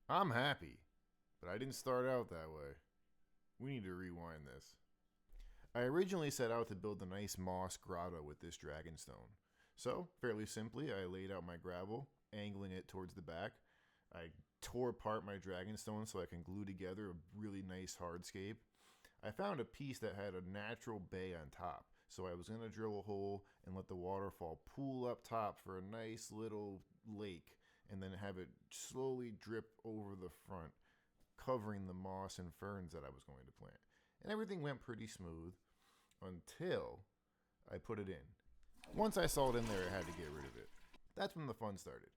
I'm happy, but I didn't start out that way. We need to rewind this. I originally set out to build a nice moss grotto with this dragonstone. So, fairly simply, I laid out my gravel, angling it towards the back. I tore apart my dragonstone so I can glue together a really nice hardscape. I found a piece that had a natural bay on top, so I was going to drill a hole and let the waterfall pool up top for a nice little lake, and then have it slowly drip over the front, covering the moss and ferns that I was going to plant. And everything went pretty smooth until I put it in. Once I saw it in there, I had to get rid of it. That's when the fun started.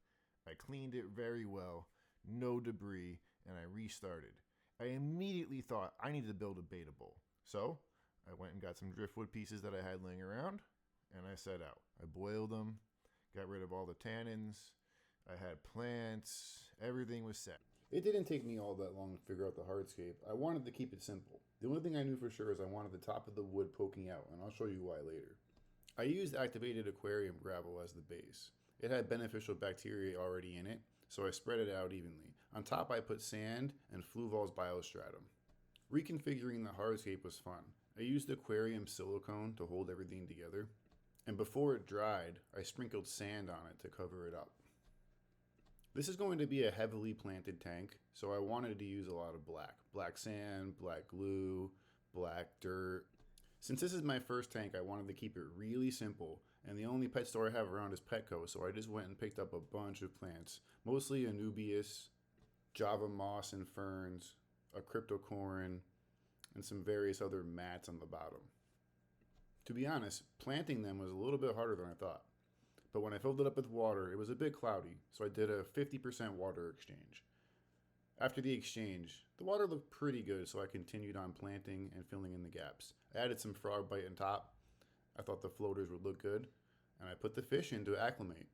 I cleaned it very well, no debris, and I restarted. I immediately thought I needed to build a Betta Bowl. So I went and got some driftwood pieces that I had laying around, and I set out. I boiled them, got rid of all the tannins. I had plants, everything was set. It didn't take me all that long to figure out the hardscape. I wanted to keep it simple. The only thing I knew for sure is I wanted the top of the wood poking out, and I'll show you why later. I used activated aquarium gravel as the base. It had beneficial bacteria already in it, so I spread it out evenly. On top I put sand and Fluval's biostratum. Reconfiguring the hardscape was fun. I used aquarium silicone to hold everything together, and before it dried, I sprinkled sand on it to cover it up. This is going to be a heavily planted tank, so I wanted to use a lot of black. Black sand, black glue, black dirt. Since this is my first tank, I wanted to keep it really simple, and the only pet store I have around is Petco, so I just went and picked up a bunch of plants. Mostly Anubias, Java moss and ferns, a cryptocorin, and some various other mats on the bottom. To be honest, planting them was a little bit harder than I thought. But when I filled it up with water, it was a bit cloudy, so I did a 50% water exchange. After the exchange, the water looked pretty good, so I continued on planting and filling in the gaps. I added some frog bite on top. I thought the floaters would look good, and I put the fish in to acclimate.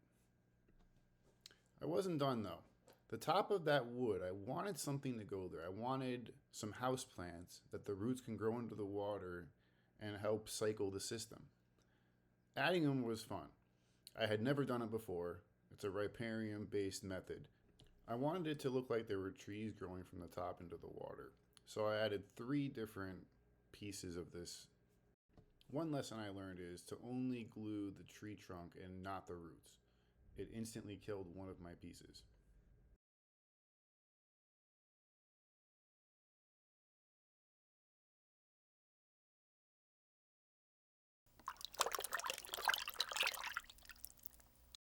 I wasn't done though. The top of that wood, I wanted something to go there. I wanted some house plants that the roots can grow into the water and help cycle the system. Adding them was fun. I had never done it before. It's a riparian-based method. I wanted it to look like there were trees growing from the top into the water. So I added 3 different pieces of this. One lesson I learned is to only glue the tree trunk and not the roots. It instantly killed one of my pieces.